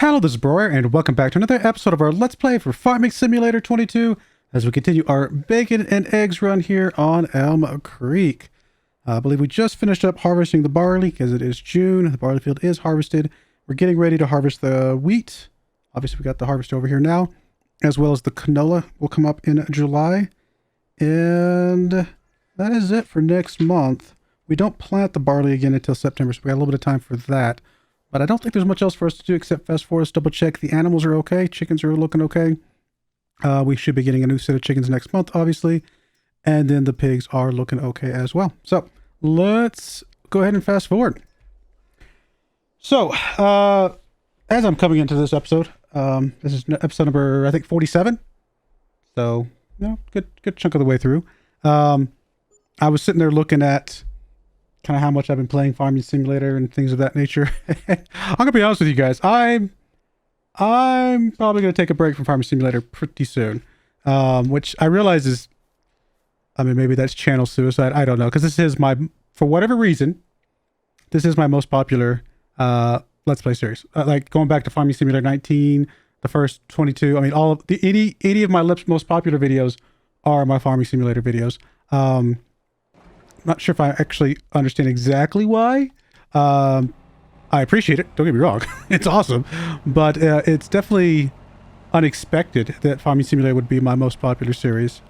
Hello, this is Broyar, and welcome back to another episode of our Let's Play for Farming Simulator 22 as we continue our bacon and eggs run here on Elmcreek. I believe we just finished up harvesting the barley because it is June. The barley field is harvested. We're getting ready to harvest the wheat. Obviously, we got the harvest over here now, as well as the canola will come up in July. And that is it for next month. We don't plant the barley again until September, so we got a little bit of time for that. But I don't think there's much else for us to do except fast forward, double check the animals are okay. Chickens are looking okay. We should be getting a new set of chickens next month, obviously. And then the pigs are looking okay as well. So let's go ahead and fast forward. So as I'm coming into this episode, this is episode number, I think, 47. So, good chunk of the way through. I was sitting there looking at kind of how much I've been playing Farming Simulator and things of that nature. I'm gonna be honest with you guys. I'm probably gonna take a break from Farming Simulator pretty soon, which I realize is, I mean, maybe that's channel suicide. I don't know, because this is my, for whatever reason, this is my most popular Let's Play series. Like going back to Farming Simulator 19, the first 22. I mean, all of the 80 of my most popular videos are my Farming Simulator videos. Not sure if I actually understand exactly why. I appreciate it. Don't get me wrong. It's awesome. But it's definitely unexpected that Farming Simulator would be my most popular series.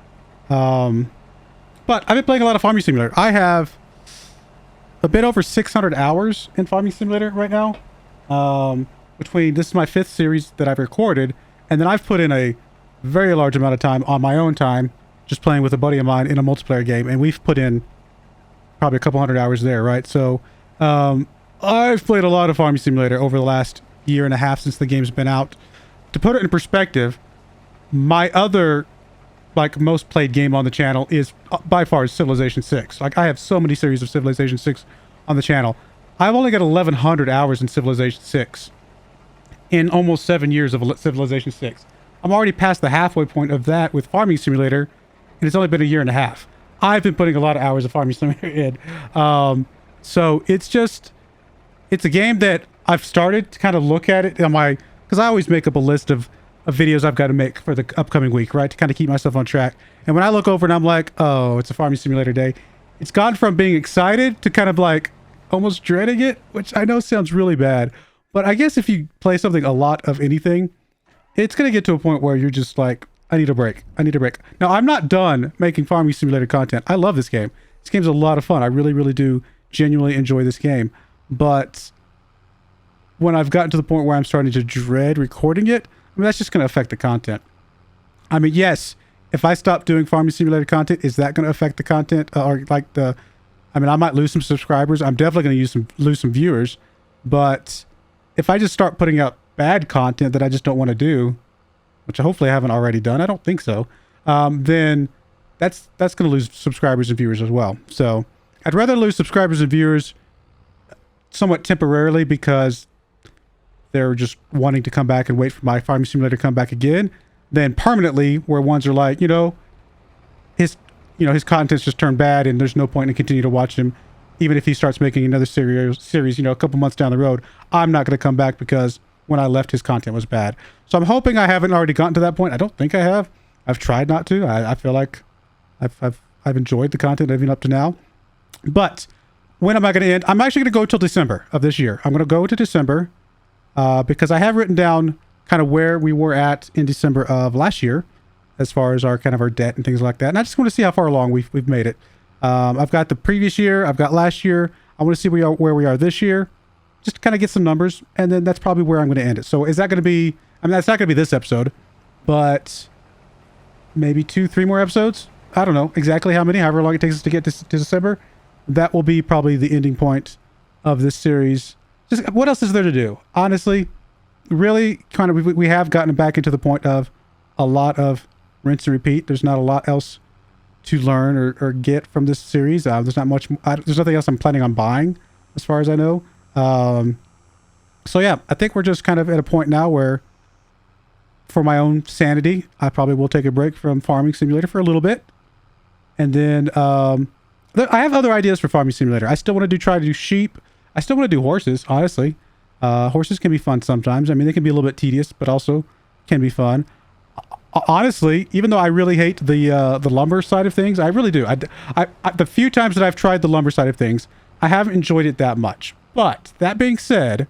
But I've been playing a lot of Farming Simulator. I have a bit over 600 hours in Farming Simulator right now. Between, this is my 5th series that I've recorded. And then I've put in a very large amount of time on my own time just playing with a buddy of mine in a multiplayer game. And we've put in probably a couple hundred hours there, right? So I've played a lot of Farming Simulator over the last year and a half since the game's been out. To put it in perspective, my other most played game on the channel is by far Civilization 6. Like, I have so many series of Civilization 6 on the channel. I've only got 1,100 hours in Civilization 6 in almost 7 years of Civilization 6. I'm already past the halfway point of that with Farming Simulator, and it's only been a year and a half. I've been putting a lot of hours of Farming Simulator in. So it's a game that I've started to kind of look at it on my, because I always make up a list of videos I've got to make for the upcoming week, right? To kind of keep myself on track. And when I look over and I'm like, oh, it's a Farming Simulator day. It's gone from being excited to kind of like almost dreading it, which I know sounds really bad. But I guess if you play something a lot of anything, it's going to get to a point where you're just like, I need a break. I need a break. Now, I'm not done making Farming Simulator content. I love this game. This game's a lot of fun. I really, really do genuinely enjoy this game. But when I've gotten to the point where I'm starting to dread recording it, I mean, that's just going to affect the content. I mean, yes, if I stop doing Farming Simulator content, is that going to affect the content? Or like the, I mean, I might lose some subscribers. I'm definitely going to lose some viewers. But if I just start putting out bad content that I just don't want to do, which I hopefully haven't already done, I don't think so, then that's going to lose subscribers and viewers as well. So I'd rather lose subscribers and viewers somewhat temporarily because they're just wanting to come back and wait for my Farming Simulator to come back again, than permanently where ones are like, his content's just turned bad and there's no point in continue to watch him. Even if he starts making another series, a couple months down the road, I'm not going to come back because when I left, his content was bad. So I'm hoping I haven't already gotten to that point. I don't think I have. I've tried not to. I feel like I've enjoyed the content even up to now. But when am I going to end? I'm actually going to go till December of this year. I'm going to go to December because I have written down kind of where we were at in December of last year as far as our debt and things like that. And I just want to see how far along we've made it. I've got the previous year. I've got last year. I want to see where we are this year. Just to kind of get some numbers, and then that's probably where I'm going to end it. So is that going to be, I mean, that's not going to be this episode, but maybe 2-3 more episodes? I don't know exactly how many, however long it takes us to get to December. That will be probably the ending point of this series. Just what else is there to do? Honestly, really, kind of, we have gotten back into the point of a lot of rinse and repeat. There's not a lot else to learn or get from this series. There's not much, there's nothing else I'm planning on buying as far as I know. So yeah, I think we're just kind of at a point now where, for my own sanity, I probably will take a break from Farming Simulator for a little bit. And then, I have other ideas for Farming Simulator. I still want to try to do sheep. I still want to do horses, honestly. Horses can be fun sometimes. I mean, they can be a little bit tedious, but also can be fun. Honestly, even though I really hate the lumber side of things, I really do. The few times that I've tried the lumber side of things, I haven't enjoyed it that much. But that being said,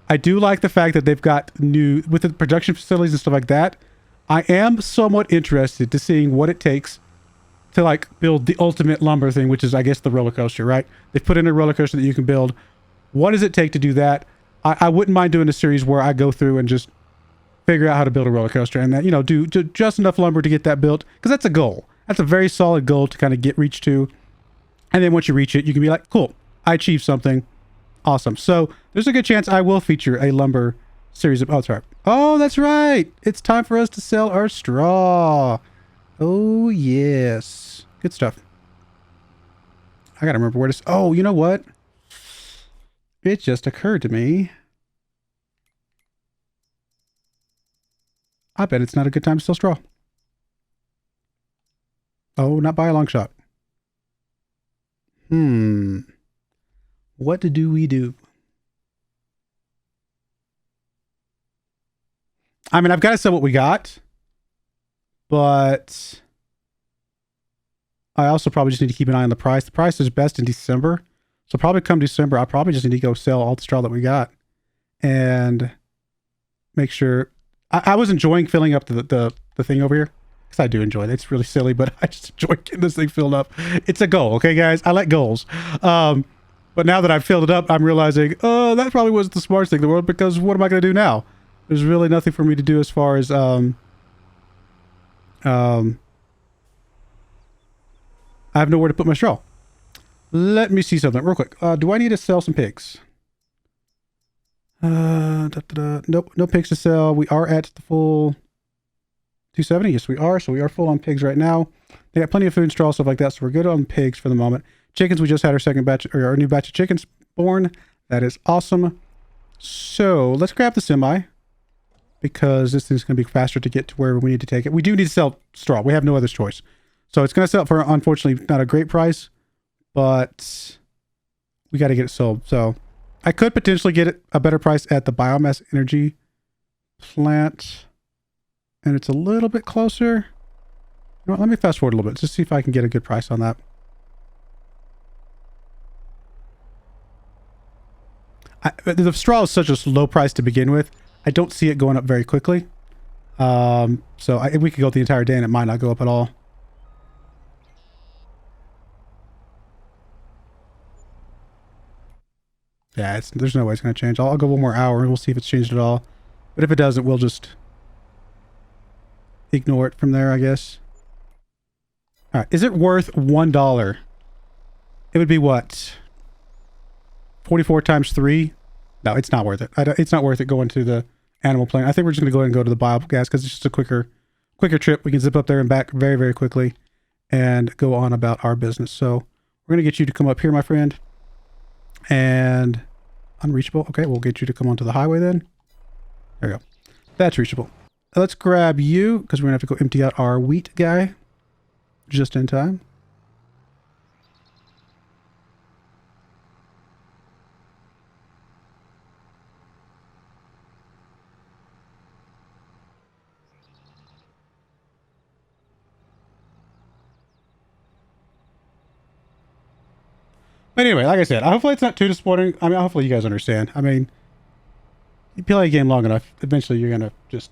I do like the fact that they've got new, with the production facilities and stuff like that, I am somewhat interested to seeing what it takes to like build the ultimate lumber thing, which is, I guess, the roller coaster, right? They've put in a roller coaster that you can build. What does it take to do that? I wouldn't mind doing a series where I go through and just figure out how to build a roller coaster and that, you know, do just enough lumber to get that built, because that's a goal. That's a very solid goal to kind of reach to. And then once you reach it, you can be like, cool, I achieved something. Awesome. So there's a good chance I will feature a lumber series of, oh, sorry. Oh, that's right. It's time for us to sell our straw. Oh, yes. Good stuff. I gotta remember where to, oh, you know what? It just occurred to me. I bet it's not a good time to sell straw. Oh, not by a long shot. What do we do? I mean, I've got to sell what we got, but I also probably just need to keep an eye on the price. The price is best in December. So probably come December, I probably just need to go sell all the straw that we got and make sure. I was enjoying filling up the thing over here, because I do enjoy it. It's really silly, but I just enjoy getting this thing filled up. It's a goal, okay, guys? I like goals. But now that I've filled it up, I'm realizing, oh, that probably wasn't the smartest thing in the world, because what am I going to do now? There's really nothing for me to do as far as I have nowhere to put my straw. Let me see something real quick. Do I need to sell some pigs? Nope, no pigs to sell. We are at the full 270. Yes, we are. So we are full on pigs right now. They got plenty of food and straw, stuff like that. So we're good on pigs for the moment. Chickens, we just had our second batch, or our new batch of chickens born. That is awesome. So let's grab the semi, because this thing's going to be faster to get to where we need to take it. We do need to sell straw. We have no other choice. So it's going to sell for, unfortunately, not a great price, but we got to get it sold. So I could potentially get it a better price at the biomass energy plant, and it's a little bit closer. You know what, let me fast forward a little bit, just see if I can get a good price on that. The straw is such a low price to begin with. I don't see it going up very quickly. So we could go the entire day and it might not go up at all. Yeah, there's no way it's going to change. I'll go one more hour and we'll see if it's changed at all. But if it doesn't, we'll just ignore it from there, I guess. All right. Is it worth $1? It would be what? 44 times 3? No, it's not worth it. It's not worth it going to the animal plane. I think we're just going to go ahead and go to the biogas, because it's just a quicker trip. We can zip up there and back very, very quickly and go on about our business. So we're going to get you to come up here, my friend. And unreachable. Okay, we'll get you to come onto the highway then. There we go. That's reachable. Let's grab you, because we're going to have to go empty out our wheat guy just in time. But anyway, like I said, hopefully it's not too disappointing. I mean, hopefully you guys understand. I mean, you play a game long enough, eventually you're going to just,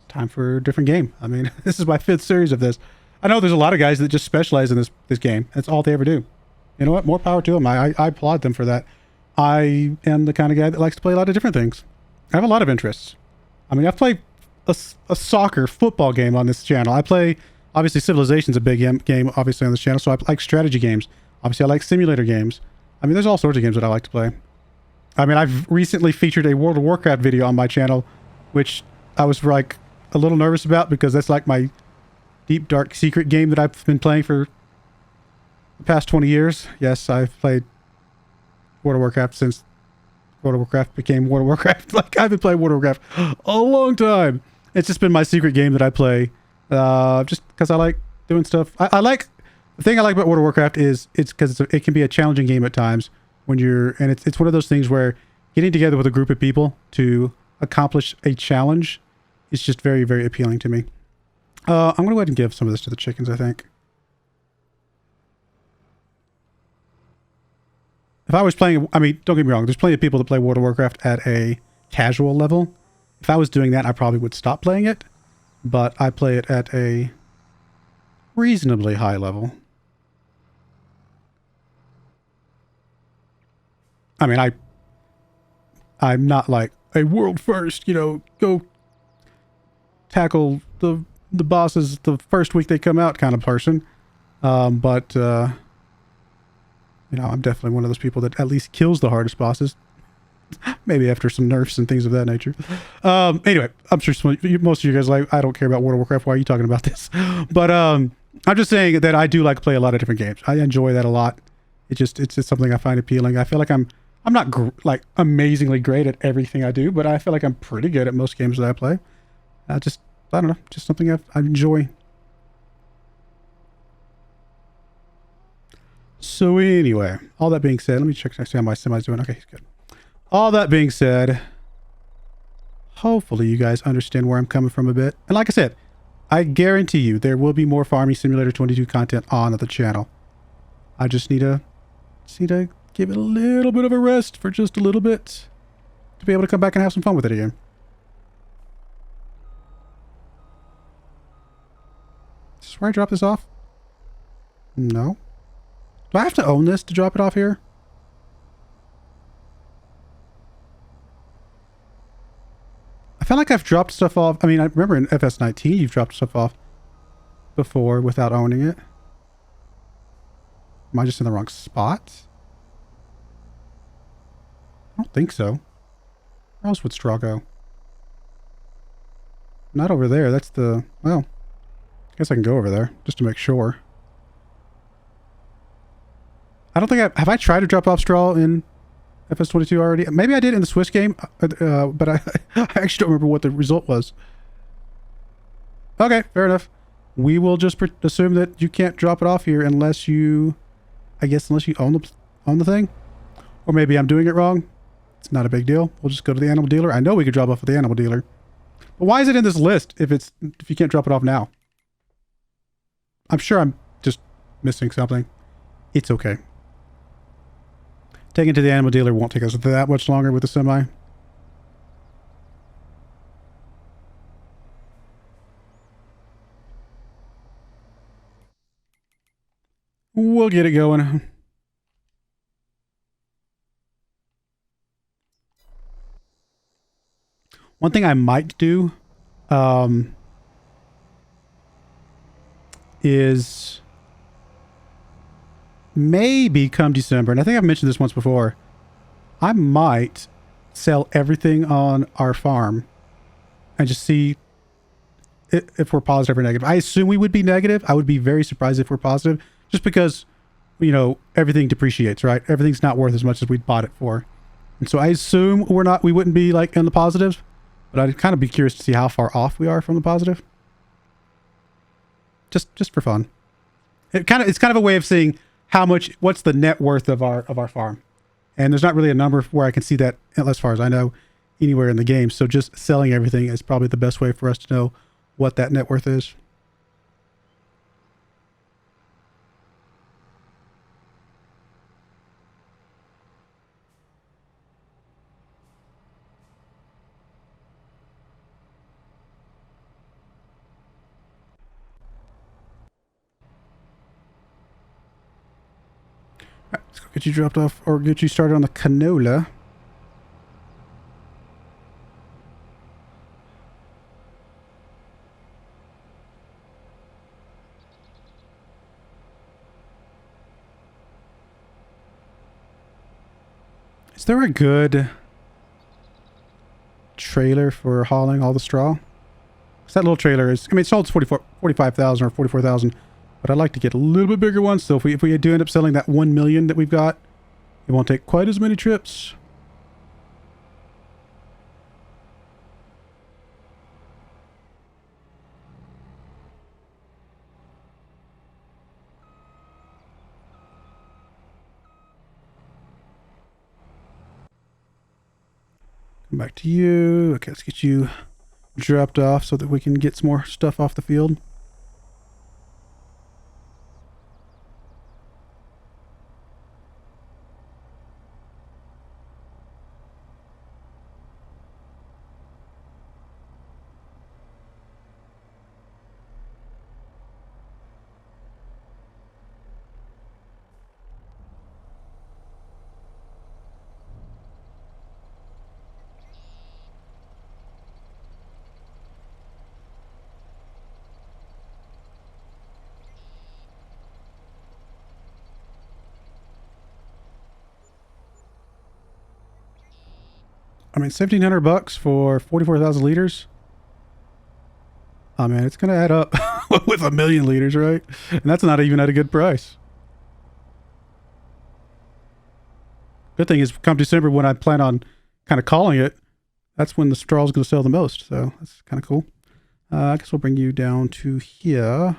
time for a different game. I mean, this is my 5th series of this. I know there's a lot of guys that just specialize in this game. That's all they ever do. You know what? More power to them. I applaud them for that. I am the kind of guy that likes to play a lot of different things. I have a lot of interests. I mean, I've played a soccer, football game on this channel. I play, obviously, Civilization's a big game, obviously, on this channel. So I like strategy games. Obviously, I like simulator games. I mean, there's all sorts of games that I like to play. I mean, I've recently featured a World of Warcraft video on my channel, which I was like a little nervous about, because that's like my deep, dark secret game that I've been playing for the past 20 years. Yes, I've played World of Warcraft since World of Warcraft became World of Warcraft. Like, I've been playing World of Warcraft a long time. It's just been my secret game that I play, just because I like doing stuff. I like... The thing I like about World of Warcraft is it can be a challenging game at times when you're, and it's one of those things where getting together with a group of people to accomplish a challenge is just very, very appealing to me. I'm going to go ahead and give some of this to the chickens, I think. If I was playing, I mean, don't get me wrong, there's plenty of people that play World of Warcraft at a casual level. If I was doing that, I probably would stop playing it, but I play it at a reasonably high level. I mean, I'm not like a world first, you know, go tackle the bosses the first week they come out kind of person. But you know, I'm definitely one of those people that at least kills the hardest bosses. Maybe after some nerfs and things of that nature. Anyway, I'm sure most of you guys are like, I don't care about World of Warcraft. Why are you talking about this? But I'm just saying that I do like to play a lot of different games. I enjoy that a lot. It's just something I find appealing. I feel like I'm not like amazingly great at everything I do, but I feel like I'm pretty good at most games that I play. I don't know, just something I enjoy. So anyway, all that being said, let me check to see how my semi's doing. Okay, he's good. All that being said, hopefully you guys understand where I'm coming from a bit. And like I said, I guarantee you there will be more Farming Simulator 22 content on the channel. I just need to give it a little bit of a rest for just a little bit to be able to come back and have some fun with it again. Is this where I drop this off? No. Do I have to own this to drop it off here? I feel like I've dropped stuff off. I mean, I remember in FS19 you've dropped stuff off before without owning it. Am I just in the wrong spot? I don't think so. Where else would straw go? Not over there. That's the... Well, I guess I can go over there just to make sure. I don't think have I tried to drop off straw in FS22 already? Maybe I did in the Swiss game, but I actually don't remember what the result was. Okay, fair enough. We will just assume that you can't drop it off here unless you... I guess unless you own the thing. Or maybe I'm doing it wrong. It's not a big deal. We'll just go to the animal dealer. I know we could drop off at the animal dealer. But why is it in this list if you can't drop it off now? I'm sure I'm just missing something. It's okay. Taking it to the animal dealer won't take us that much longer with the semi. We'll get it going. One thing I might do is maybe come December, and I think I've mentioned this once before, I might sell everything on our farm and just see if we're positive or negative. I assume we would be negative. I would be very surprised if we're positive, just because, you know, everything depreciates, right? Everything's not worth as much as we bought it for. And so I assume we wouldn't be like in the positives, but I'd kind of be curious to see how far off we are from the positive. Just for fun. It's kind of a way of seeing what's the net worth of our farm. And there's not really a number where I can see that, as far as I know, anywhere in the game. So just selling everything is probably the best way for us to know what that net worth is. All right, let's go get you dropped off or get you started on the canola. Is there a good trailer for hauling all the straw? Because that little trailer is, I mean, it sold 45,000 or 44,000, but I'd like to get a little bit bigger one. So if we do end up selling that 1 million that we've got, it won't take quite as many trips. Back to you. Okay, let's get you dropped off so that we can get some more stuff off the field. I mean, $1,700 for 44,000 liters. Oh man, it's gonna add up with 1,000,000 liters, right? And that's not even at a good price. Good thing is, come December when I plan on kind of calling it, that's when the straw is going to sell the most. So that's kind of cool. I guess we'll bring you down to here.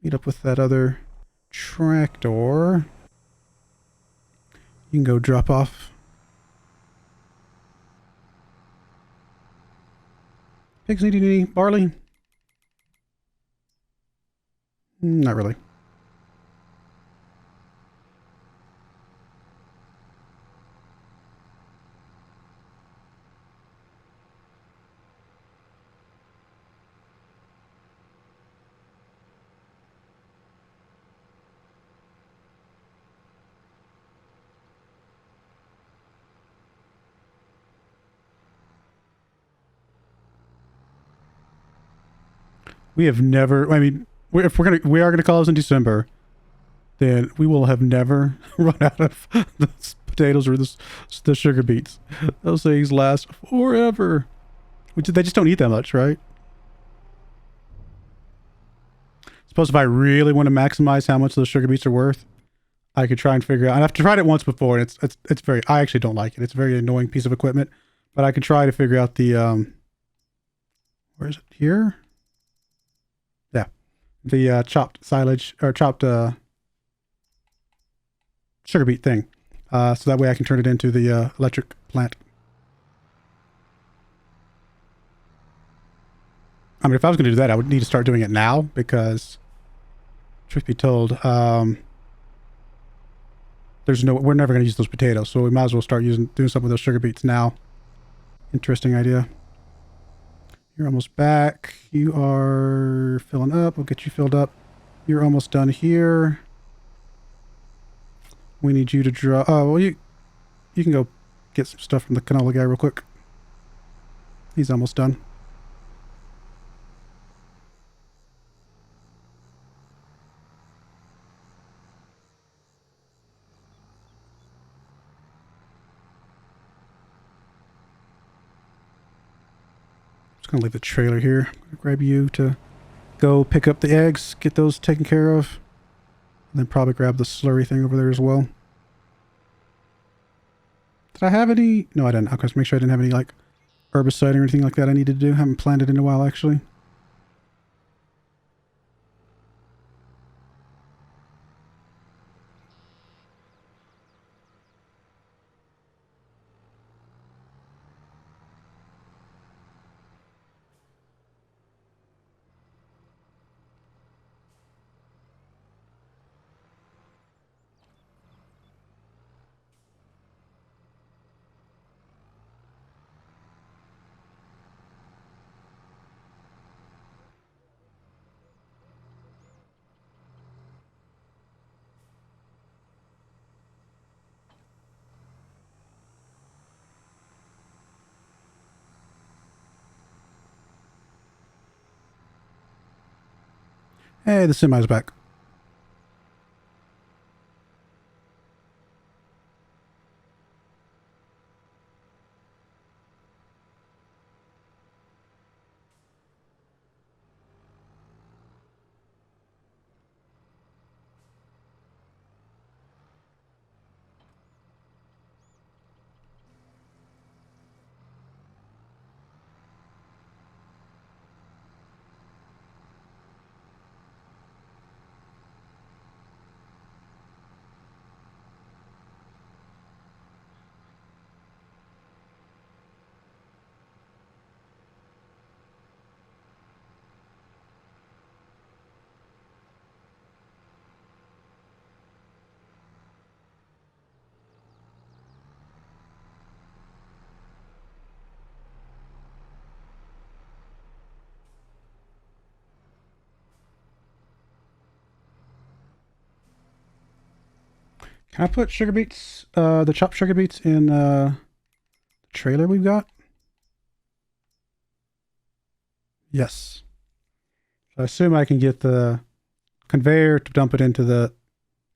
Meet up with that other tractor. You can go drop off. Pigs need any barley? Not really. We have never, I mean, if we are gonna call this in December, then we will have never run out of the potatoes or the sugar beets. Those things last forever. They just don't eat that much, right? Suppose if I really want to maximize how much those sugar beets are worth, I could try and figure out. I've tried it once before, and it's very. I actually don't like it. It's a very annoying piece of equipment, but I could try to figure out the where is it here? Yeah, the chopped silage or chopped sugar beet thing, so that way I can turn it into the electric plant. I mean, if I was going to do that, I would need to start doing it now because, truth be told, we're never going to use those potatoes, so we might as well start doing something with those sugar beets now. Interesting idea. You're almost back. You are filling up. We'll get you filled up. You're almost done here. We need you to draw. Oh, well, you can go get some stuff from the canola guy real quick. He's almost done. Just gonna leave the trailer here. I'm gonna grab you to go pick up the eggs, get those taken care of, and then probably grab the slurry thing over there as well. Did I have any? No, I didn't. I'll just make sure I didn't have any like herbicide or anything like that I needed to do. Haven't planned it in a while actually. Hey, the semi's back. Can I put sugar beets, the chopped sugar beets in the trailer we've got? Yes. So I assume I can get the conveyor to dump it into the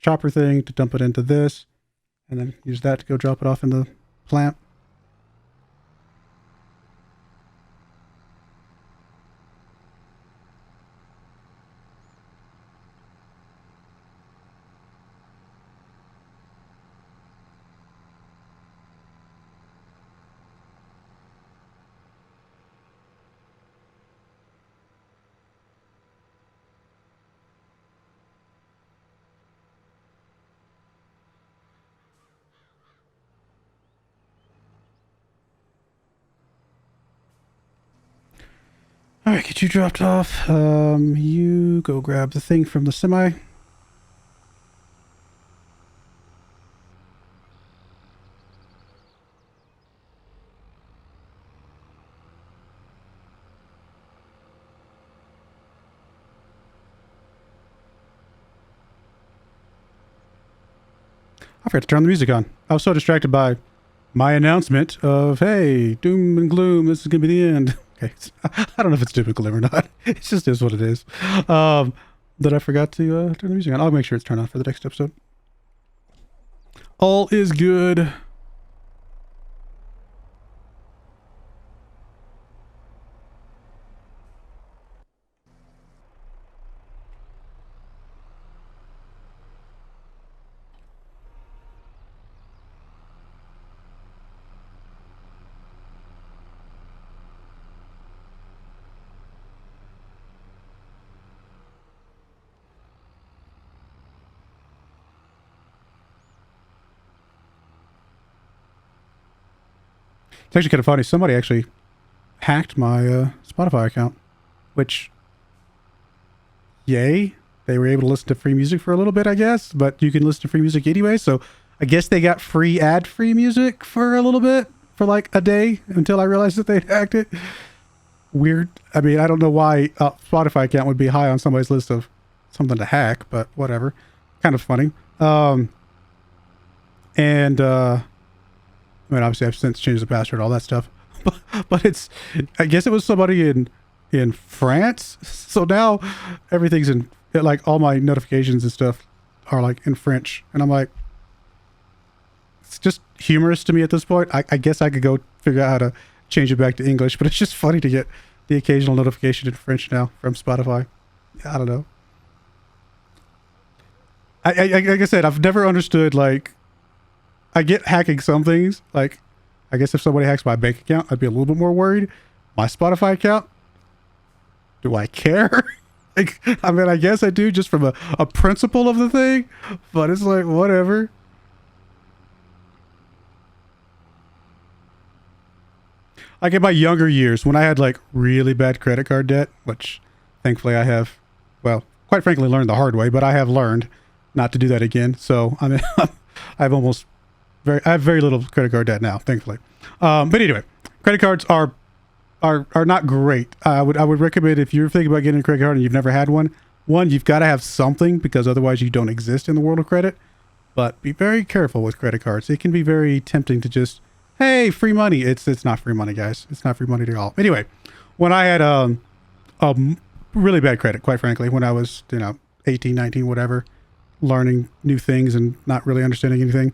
chopper thing, to dump it into this, and then use that to go drop it off in the plant. All right, get you dropped off. You go grab the thing from the semi. I forgot to turn the music on. I was so distracted by my announcement of, hey, doom and gloom, this is going to be the end. Okay, I don't know if it's doom and gloom or not. It just is what it is. That I forgot to turn the music on. I'll make sure it's turned on for the next episode. All is good. It's actually kind of funny. Somebody actually hacked my Spotify account, which, yay. They were able to listen to free music for a little bit, I guess, but you can listen to free music anyway. So I guess they got free ad-free music for a little bit, for like a day, until I realized that they'd hacked it. Weird. I mean, I don't know why a Spotify account would be high on somebody's list of something to hack, but whatever. Kind of funny. I mean, obviously I've since changed the password, all that stuff, but it's, I guess it was somebody in France. So now everything's in, like, all my notifications and stuff are like in French. And I'm like, it's just humorous to me at this point. I guess I could go figure out how to change it back to English, but it's just funny to get the occasional notification in French now from Spotify. I don't know. Like I said, I've never understood, like, I get hacking some things. Like, I guess if somebody hacks my bank account, I'd be a little bit more worried. My Spotify account, do I care? Like, I mean, I guess I do, just from a principle of the thing, but it's like, whatever. Like in my younger years, when I had like really bad credit card debt, which thankfully I have, well, quite frankly, learned the hard way, but I have learned not to do that again. So, I mean, I have very little credit card debt now, thankfully. But anyway, credit cards are not great. I would recommend, if you're thinking about getting a credit card and you've never had one, you've got to have something, because otherwise you don't exist in the world of credit. But be very careful with credit cards. It can be very tempting to just, hey, free money. It's not free money, guys. It's not free money at all. Anyway, when I had a really bad credit, quite frankly, when I was 18, 19, whatever, learning new things and not really understanding anything.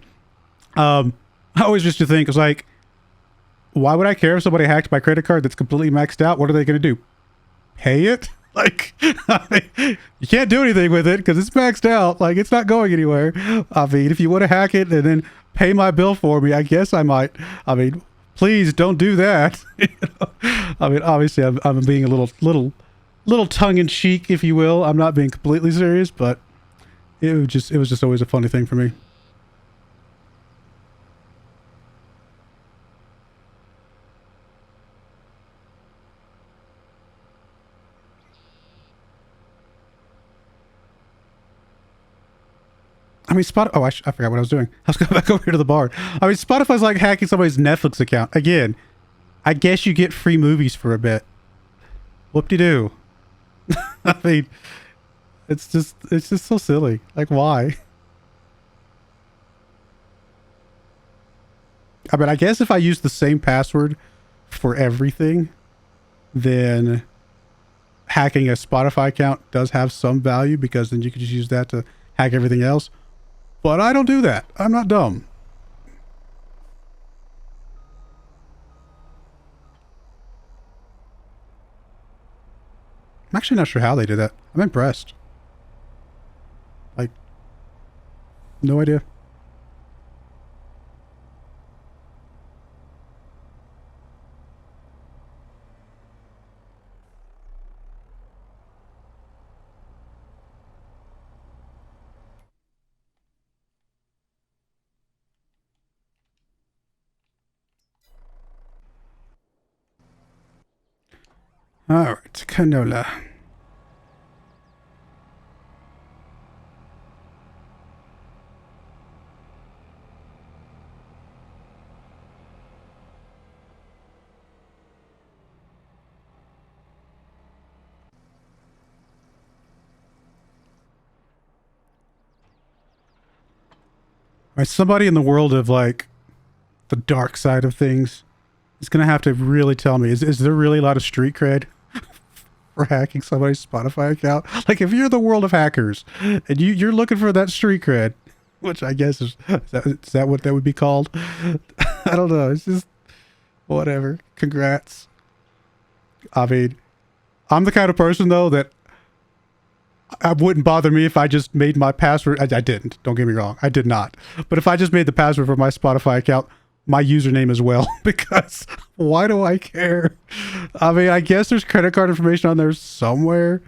I always used to think, it was like, why would I care if somebody hacked my credit card that's completely maxed out? What are they going to do? Pay it? Like, you can't do anything with it because it's maxed out. Like, it's not going anywhere. I mean, if you want to hack it and then pay my bill for me, I guess I might. I mean, please don't do that. I mean, obviously, I'm being a little tongue-in-cheek, if you will. I'm not being completely serious, but it was just always a funny thing for me. I mean, I forgot what I was doing. I was going back over here to the bar. I mean, Spotify's like hacking somebody's Netflix account. Again, I guess you get free movies for a bit. Whoop-de-doo. I mean, it's just so silly. Like, why? I mean, I guess if I use the same password for everything, then hacking a Spotify account does have some value, because then you can just use that to hack everything else. But I don't do that. I'm not dumb. I'm actually not sure how they did that. I'm impressed. Like, no idea. All right, canola. All right, somebody in the world of like the dark side of things is gonna have to really tell me, is there really a lot of street cred for hacking somebody's Spotify account? Like, if you're the world of hackers and you're looking for that street cred, which I guess is that what that would be called? I don't know. It's just whatever. Congrats. I mean, I'm the kind of person though that I wouldn't bother me if I just made my password. I didn't. Don't get me wrong. I did not. But if I just made the password for my Spotify account my username as well, because why do I care? I mean, I guess there's credit card information on there somewhere,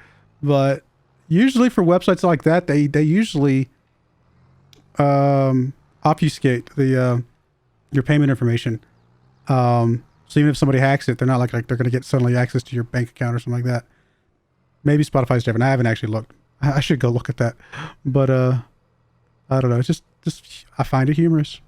but usually for websites like that, they usually obfuscate the your payment information. So even if somebody hacks it, they're not like they're going to get suddenly access to your bank account or something like that. Maybe Spotify's different. I haven't actually looked. I should go look at that. But I don't know. It's just I find it humorous.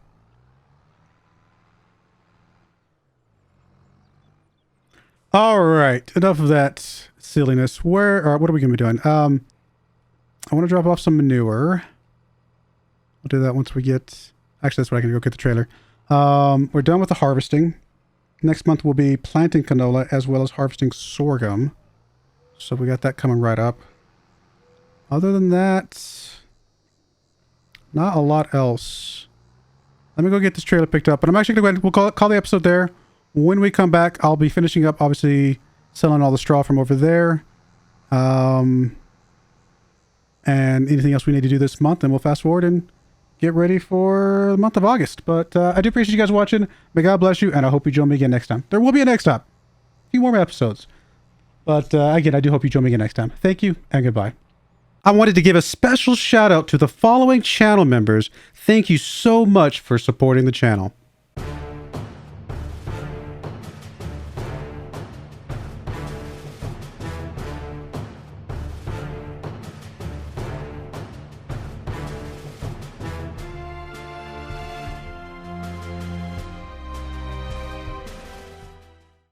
All right. Enough of that silliness. What are we going to be doing? I want to drop off some manure. I'll do that once we get... Actually, that's why I can go get the trailer. We're done with the harvesting. Next month we'll be planting canola as well as harvesting sorghum. So we got that coming right up. Other than that, not a lot else. Let me go get this trailer picked up. But I'm actually going to go ahead and we'll call the episode there. When we come back, I'll be finishing up, obviously, selling all the straw from over there. And anything else we need to do this month, then we'll fast forward and get ready for the month of August. But I do appreciate you guys watching. May God bless you, and I hope you join me again next time. There will be a next time. A few more episodes. But again, I do hope you join me again next time. Thank you, and goodbye. I wanted to give a special shout out to the following channel members. Thank you so much for supporting the channel.